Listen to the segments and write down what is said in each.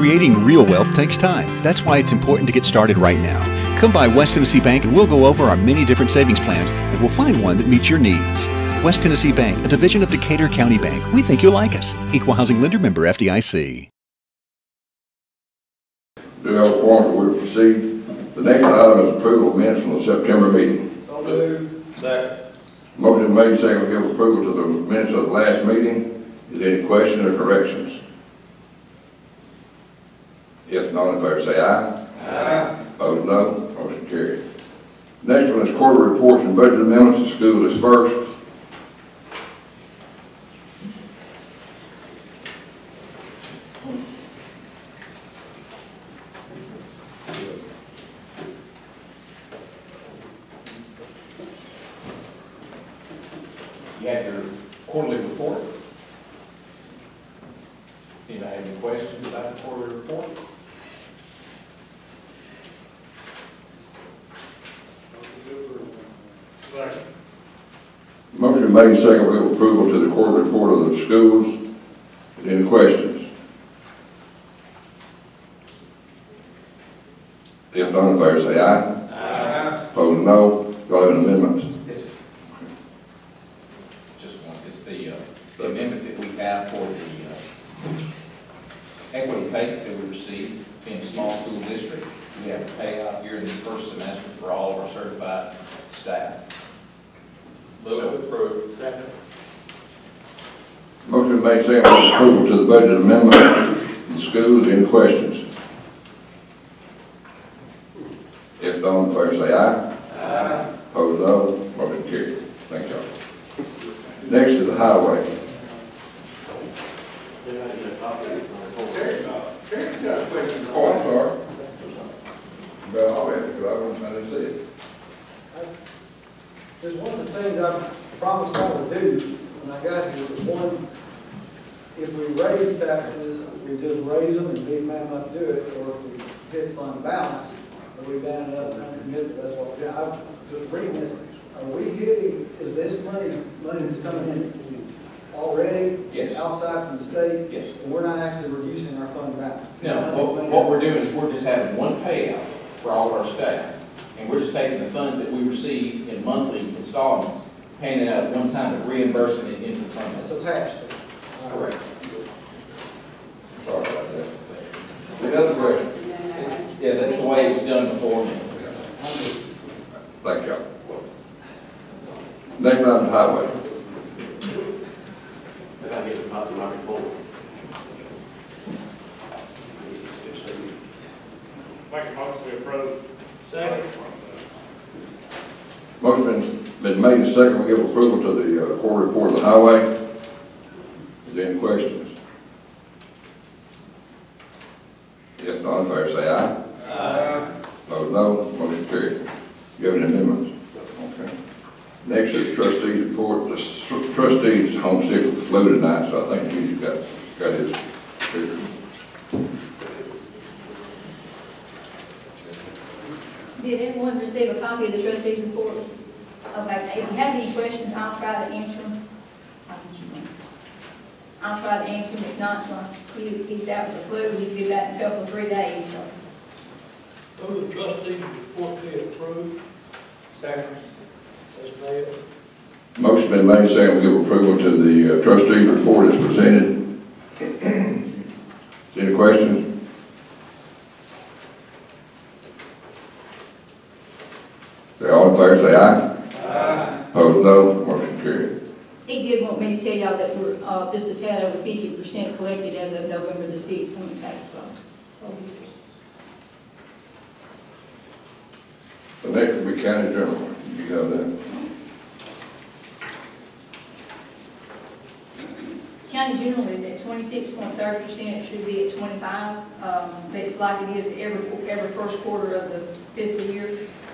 Creating real wealth takes time. That's why it's important to get started right now. Come by West Tennessee Bank and we'll go over our many different savings plans and we'll find one that meets your needs. West Tennessee Bank, a division of Decatur County Bank. We think you'll like us. Equal Housing Lender, member FDIC. Do you have a quorum? We'll proceed. The next item is approval of minutes from the September meeting. So moved. Second. Motion made, second, give approval to the minutes of the last meeting. Is there any questions or corrections? If not, in favor say aye. Aye. Opposed, no. Motion carried. Next one is quarterly reports and budget amendments. The school is first. You have your quarterly report. Does anybody have any questions about the quarterly report? Motion made, second, give approval to the quarterly report of the schools. Any questions? If not, in favor say aye. Aye. Opposed, no. Do I have an amendment? Yes, sir. Just one. It's the amendment that we have for the equity pay that we receive in a small school district. We have to pay out here in the first semester for all of our certified staff. Move approved. Second. Motion made, second, give approval to the budget amendment in schools. Any questions? If not, in favor say aye. Aye. Opposed, no. Motion carried. Thank y'all. Next is the highway. Oh, I'm sorry. Well, I'll have to, because I didn't see it. There's one of the things I promised I would do when I got here was one, if we raise taxes, we just raise them and big man not do it, or if we hit fund balance, or we ban it up and uncommit, that's what we're doing. I'm just reading this. Are we hitting, is this money that's coming in already? Yes. Outside from the state? Yes. And we're not actually reducing our fund balance? No, what we're doing is we're just having one payout for all of our staff. And we're just taking the funds that we receive in monthly installments, paying it out at one time, and reimbursing it into the fund. It's a pass. Correct. Sorry about that. Any other questions? Yeah, that's the way it was done before. Thank y'all. Next item is highway. I gotta get a copy of my report. Make a motion to approve. Second. Motion been made and second, we give approval to the quarterly report of the highway. Is there any questions? If not, in favor say aye. Aye. Opposed, no. Motion carried. You have an amendment? Okay. Next is the trustees report. The trustees home sick with the flu tonight, so I think he's got his figure. Did everyone receive a copy of the trustees report? Okay, if you have any questions, I'll try to answer them. I'll try to answer them. If not, he's out with the flu. He'll be back in a couple of 3 days. So. Move the trustees report be approved. Second. As passed. Motion been made, second, we give approval to the trustees report as presented. Any questions? They all in favor say aye. Aye. Opposed, no. Motion carried. He did want me to tell y'all that we're just a tad over 50% collected as of November the 6th on the tax fund. The next will be county general. You have that. County general is at 26.30%. It should be at 25%, but it's like it is every first quarter of the fiscal year.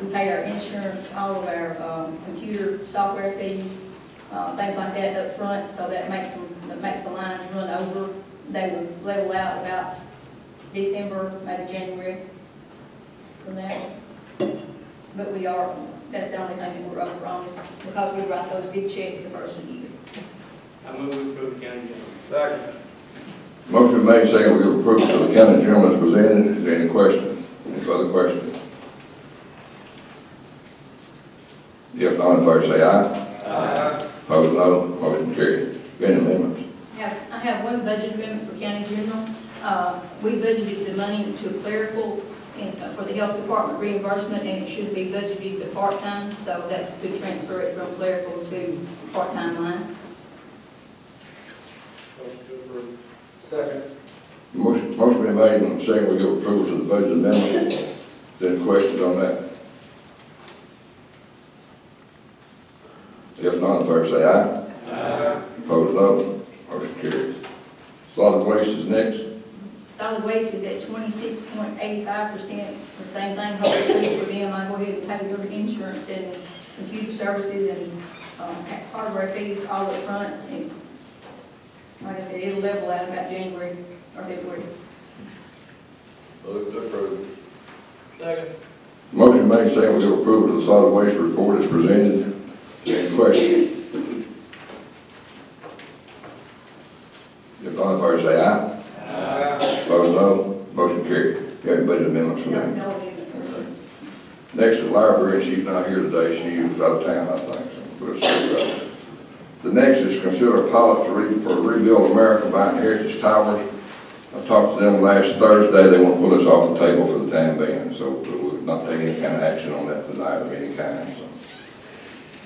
We pay our insurance, all of our computer software fees, things like that up front, so that makes the lines run over. They will level out about December, maybe January from there. But that's the only thing that we're over on, is because we write those big checks the first of the year. I move to approve county general. Second. Motion made, second, we give approval to the county general as presented. Is there any questions? Any further questions? If not, in favor say aye. Aye. Opposed, no. Motion carried. Any amendments? I have one budget amendment for county general. We budgeted the money to clerical and for the health department reimbursement, and it should be budgeted to part-time, so that's to transfer it from clerical to part-time line. Motion to approve. Second. Motion been made and second, we give approval to the budget amendment. Is there any questions on that? If not, in favor say aye. Aye. Opposed, no. Motion carries. Solid waste is next. Solid waste is at 26.85%, the same thing, hopefully for them. I go ahead and pay their insurance and computer services and hardware fees all up front. It's, like I said, it'll level out about January or February. Move to approve. Second. Motion made, second, we give approval to the solid waste report as presented. Is there any questions? If not, in favor say aye. Aye. Opposed, no. Motion carried. You have any budget amendments for that? No amendments or anything. Next is library, she's not here today, she was out of town, I think, so we'll see about it. The next is consider a pilot for Rebuild America buying Heritage Towers. I talked to them last Thursday, they want to pull us off the table for the time being, so we'll not take any kind of action on that tonight of any kind, so.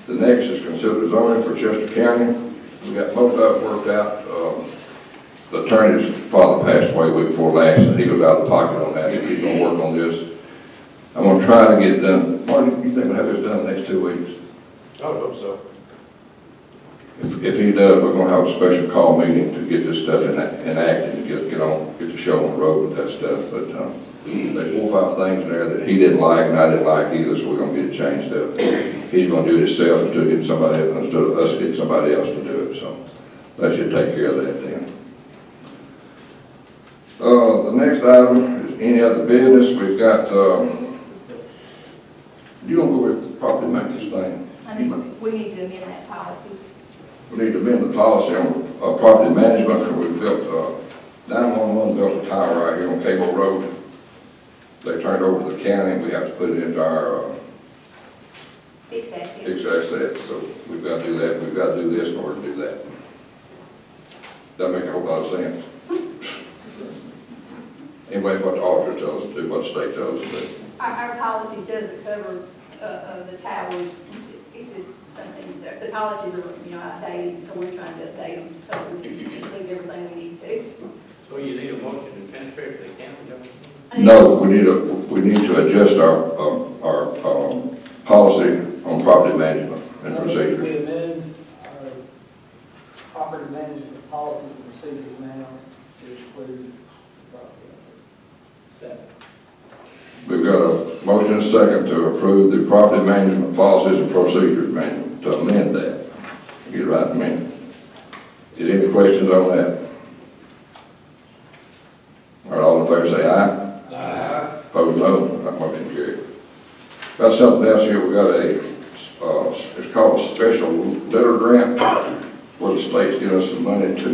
The next is consider zoning for Chester County. We got most of it worked out. The attorney's father passed away the week before last, and he was out of pocket on that. He's going to work on this. I'm going to try to get it done. Marty, you think we'll have this done in the next 2 weeks? I would hope so. If he does, we're going to have a special call meeting to get this stuff enacted and get the show on the road with that stuff. But there's 4 or 5 things in there that he didn't like and I didn't like either, so we're going to get it changed up. He's going to do it himself instead of us getting somebody else to do it. So that should take care of that then. The next item is any other business. We've got, you don't go with property maintenance thing. I think we need to amend that policy. We need to amend the policy on property management, because we've built, 911 built a tower right here on Cable Road. They turned over to the county, and we have to put it into our Fixed assets. fixed assets. So we've got to do that, we've got to do this in order to do that. Doesn't make a whole lot of sense. Anyway, what the auditors tell us to do, what the state tells us to do. Our policy doesn't cover the towers. It's just something, the policies are, outdated, so we're trying to update them, so we can include everything we need to. So you need a motion to transfer it to the county, don't you? No, we need to adjust our policy on property management and We procedures. amend our property management policies and procedures now to include property. Second. We've got a motion and a second to approve the property management policies and procedures manual, to amend that. Get it right in a minute. Is there any questions on that? All right, all in favor say aye. Aye. Opposed, no. That motion carried. Got something else here. We got it's called a special litter grant, where the state's giving us some money to,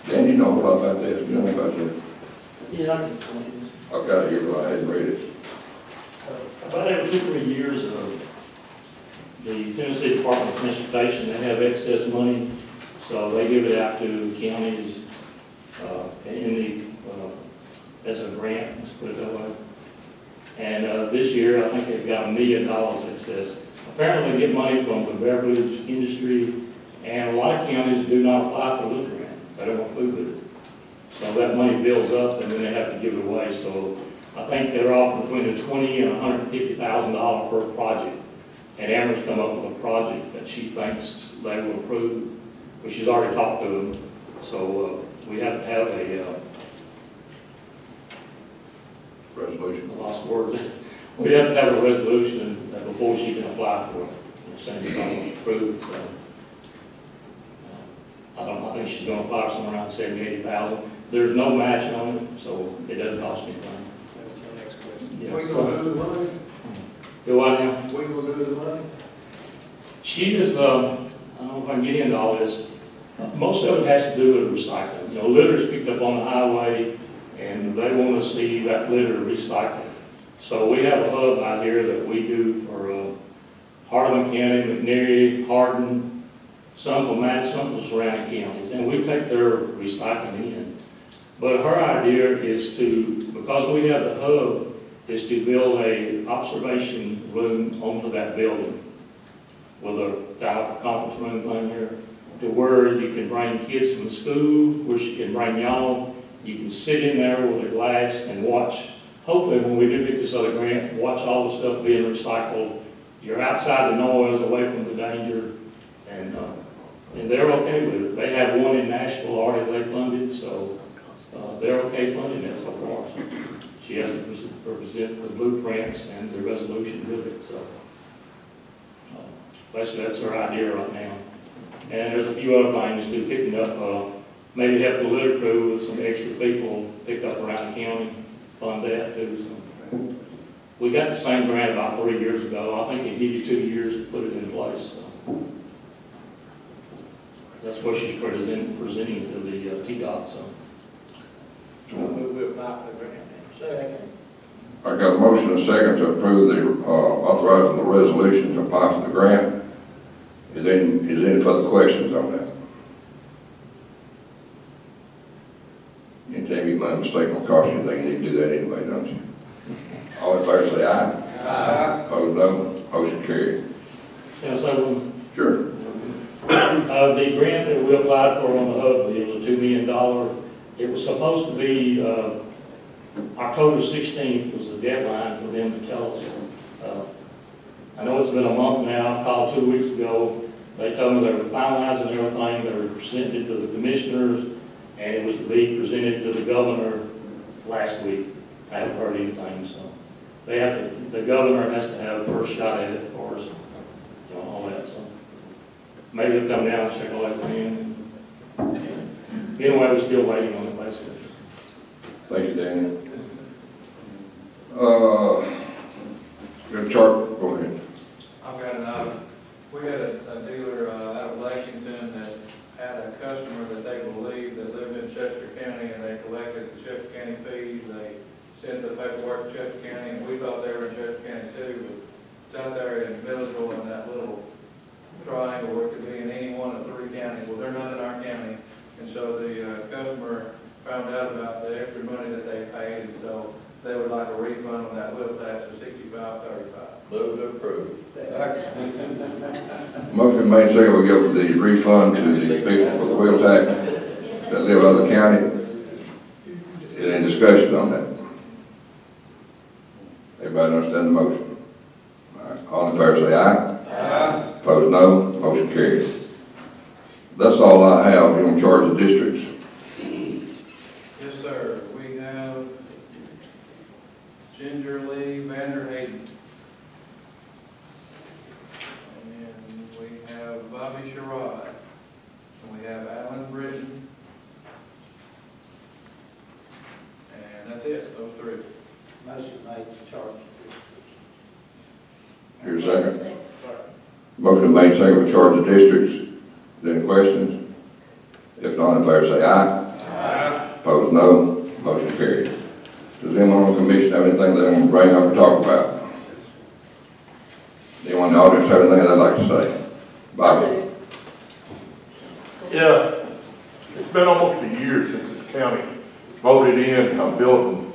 Dan, you know a lot about that. You know about that? Yeah, I can explain this. I've got it here, but I hadn't read it. About every 2 or 3 years, the Tennessee Department of Transportation, they have excess money, so they give it out to counties as a grant, let's put it that way. And this year, I think they've got $1 million excess. Apparently, they get money from the beverage industry, and a lot of counties do not apply for litter grant. They don't want food with it. So that money builds up, and then they have to give it away. So I think they're offering between $20,000 and $150,000 per project. And Amber's come up with a project that she thinks they will approve, but she's already talked to them. So we have to have a Resolution. I lost words. We have to have a resolution before she can apply for it. They're saying it's going to be approved. So I think she's going to apply for somewhere around 70,000 to 80,000. There's no match on it, so it doesn't cost anything. That's my next question. Yeah. We gonna do the money? Do I now? We gonna do the money? She is, I don't know if I can get into all this. Most of it has to do with recycling. You know, litter's picked up on the highway, and they want to see that litter recycled. So we have a hub out here that we do for Hardeman County, McNary, Hardin, some for Matt, some for surrounding counties, and we take their recycling in. But her idea is to, because we have the hub, is to build a observation room onto that building with a conference room thing here, to where you can bring kids from school, where she can bring y'all. You can sit in there with a glass and watch. Hopefully, when we do get this other grant, watch all the stuff being recycled. You're outside the noise, away from the danger, and they're okay with it. They have one in Nashville already they funded, so they're okay funding that so far. So she has to present the blueprints and the resolution with it. So basically, that's her idea right now. And there's a few other things too, picking up, maybe help the litter crew with some extra people pick up around the county, fund that too. So we got the same grant about 3 years ago. I think it gave you 2 years to put it in place. So that's what she's presenting to the T-Dot. So. We apply for the grant. Second. I got a motion and a second to approve the, authorizing the resolution to apply for the grant. Is there any further questions on that? Anytime you make a mistake on cost, you think you need to do that anyway, don't you? All in favor say aye. Aye. Opposed, no. Motion carried. Can I say one? Sure. The grant that we applied for on the hub deal, the $2 million, it was supposed to be October 16th was the deadline for them to tell us. I know it's been a month now. I called 2 weeks ago. They told me they were finalizing everything. They were presenting it to the commissioners, and it was to be presented to the governor last week. I haven't heard anything, so they have to. The governor has to have a first shot at it for us, you know, all that. So maybe they'll come down and check all everything. Anyway, we're still waiting on it, basically. Thank you, Daniel. Got a chart, go ahead. I've got an item. We had a dealer out of Lexington that had a customer that they believed that lived in Chester County, and they collected the Chester County fees. They sent the paperwork to Chester County, and we thought they were in Chester County too, but it's out there in Millersville in that little triangle where it could be in any one of 3 counties. Well, they're not in our county, and so the customer found out about the extra money that they paid, and so they would like a refund on that wheel tax of $65.35. Move to approve. Motion made, second, we give the refund to the people for the wheel tax that live out of the county. Any discussion on that? Everybody understand the motion? All right. All in favor say aye. Aye. Opposed, no. Motion carries. That's all I have. You want to charge the districts? Yes, sir. We have Ginger Lee Vanderhayden. And we have Bobby Sherrod. And we have Alan Britton. And that's it, those 3. Motion made to charge. Here's a second. Motion made, second, we charge the districts. Any questions? If not, in favor say aye. Aye. Opposed, no. Motion carried. Does anyone on the commission have anything they want to bring up or talk about? Anyone in the audience have anything they'd like to say? Bobby? Yeah, it's been almost a year since this county voted in a building,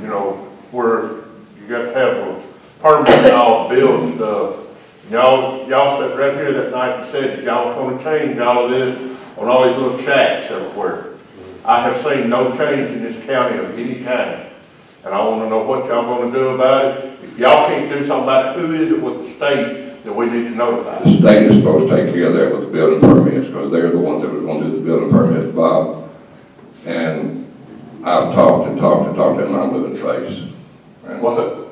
you know, where you got to have a permit and all build stuff. Y'all sat right here that night and said y'all was going to change all of this on all these little shacks everywhere. I have seen no change in this county of any kind, and I want to know what y'all going to do about it. If y'all can't do something about it, who is it with the state that we need to notify? The state is supposed to take care of that with the building permits, because they're the ones that was going to do the building permits, Bob. And I've talked and and I'm living face. And well,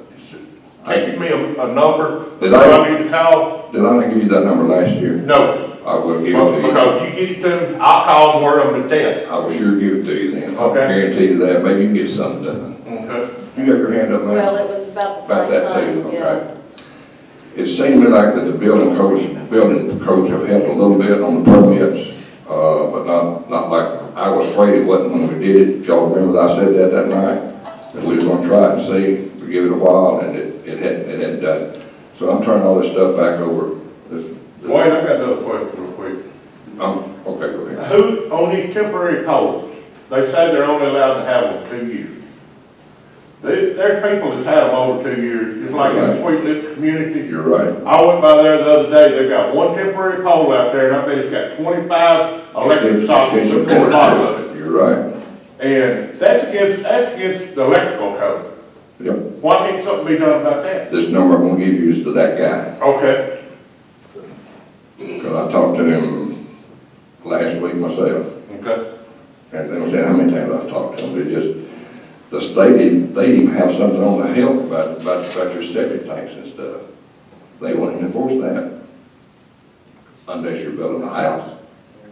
give me a number. Did I need to call? Did I not give you that number last year? No. I will give it to you. Because you get it to them, I'll call them where I'm at 10. I will sure give it to you then. I'll Okay. guarantee you that. Maybe you can get something done. Okay. You got your hand up, man? Well, it was about the About same that thing, too, yeah. okay. It seemed to me like that the building codes have helped a little bit on the permits, but not like, I was afraid it wasn't when we did it. If y'all remember that I said that night, that we was gonna try it and see, we give it a while, and it hadn't done it. So I'm turning all this stuff back over. Wayne, I got another question real quick. Okay, go ahead. Who, on these temporary codes, they say they're only allowed to have them 2 years. There's people that's had them over 2 years, just like in the Sweet Lips community. You're right. I went by there the other day, they've got one temporary pole out there, and I bet it's got 25 electric sockets at the bottom of it. You're right. And that's against the electrical code. Yep. Why can't something be done about that? This number I'm gonna give you is to that guy. Okay. Because I talked to him last week myself. Okay. And they don't say how many times I've talked to them. They just, the state, they even have something on the health about your septic tanks and stuff. They won't even enforce that. Unless you're building a house.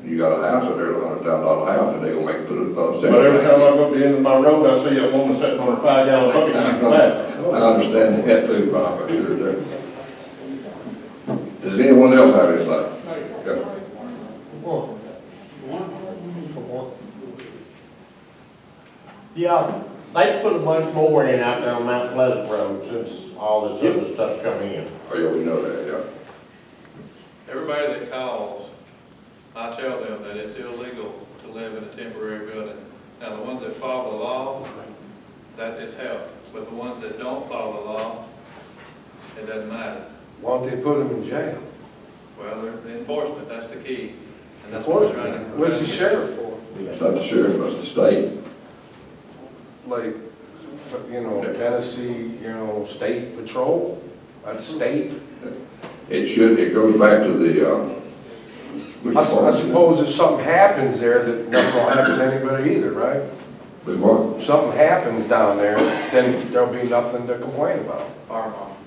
You got a house out there, $100,000 house, and they're gonna make, put a septic tank. But every time I go to the end of my road, I see that woman sitting on a 5-gallon bucket in the back. I understand that too, Bob, I sure do. Does anyone else have anything? Yes. Yeah, they put a bunch more in out there on Mount Pleasant Road since all this other stuff's come in. Oh, yeah, we know that, yeah. Everybody that calls, I tell them that it's illegal to live in a temporary building. Now, the ones that follow the law, that is help, but the ones that don't follow the law, it doesn't matter. Why don't they put them in jail? Well, the enforcement, that's the key, and that's what we're trying to. What's the sheriff for? It's not the sheriff, it's the state. Like, you know, Tennessee, you know, state patrol? That's state? It goes back to the, I suppose if something happens there, that nothing will happen to anybody either, right? But what? If something happens down there, then there'll be nothing to complain about. Fire marshal.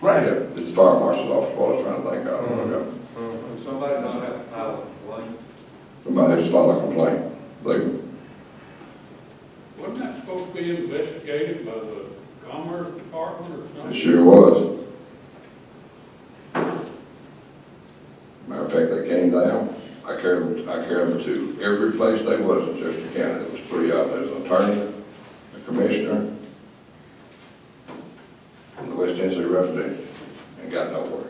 Right. Yeah, it's fire marshal's office, what I was trying to think of. If somebody doesn't have to file a complaint. Somebody has to file a complaint. Wasn't that supposed to be investigated by the Commerce Department or It something? sure was. Matter of fact, they came down. I carried them to every place they was in Chester County. There was 3 out there. There was an attorney, a commissioner, and the West Tennessee representative, and got nowhere.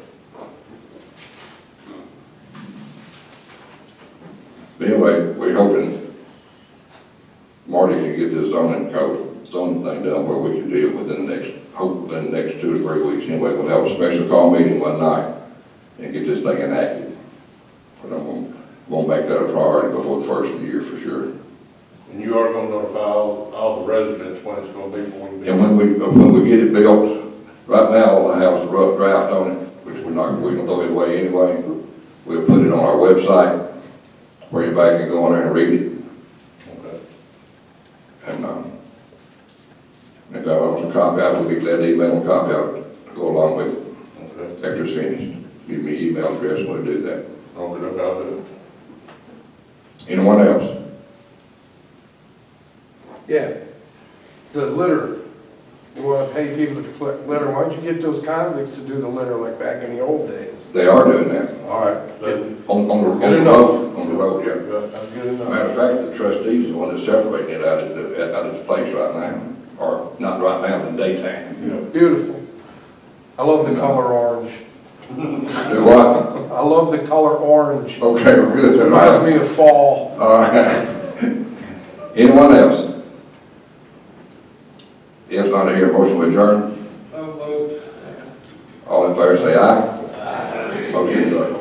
But anyway, we're hoping Marty can get this zoning thing done where we can deal within the next 2 to 3 weeks. Anyway, we'll have a special call meeting one night and get this thing enacted. But I'm gonna make that a priority before the first of the year for sure. And you are gonna notify all the residents when it's gonna be before you. And when we get it built, right now all I have is a rough draft on it, which we're gonna throw it away anyway. We'll put it on our website where anybody can go on there and read it. Okay. And if that wants a copy out, we'll be glad to email them a copy out to go along with it. Okay. After it's finished. Give me an email address and we'll do that. Okay, look out there. Anyone else? Yeah. The litter. You want to pay people to collect litter. Why don't you get those convicts to do the litter like back in the old days? They are doing that. All right. On the road, yeah. That's good enough. Matter of fact, the trustees are the one that's separating it out at the place right now. Or not right now, but in daytime. Beautiful. I love the color orange. Do what? I love the color orange. Okay, we're good. It reminds me of fall. All right. Anyone else? If not, I hear a motion to adjourn. All in favor say aye. Aye. Motion adjourned.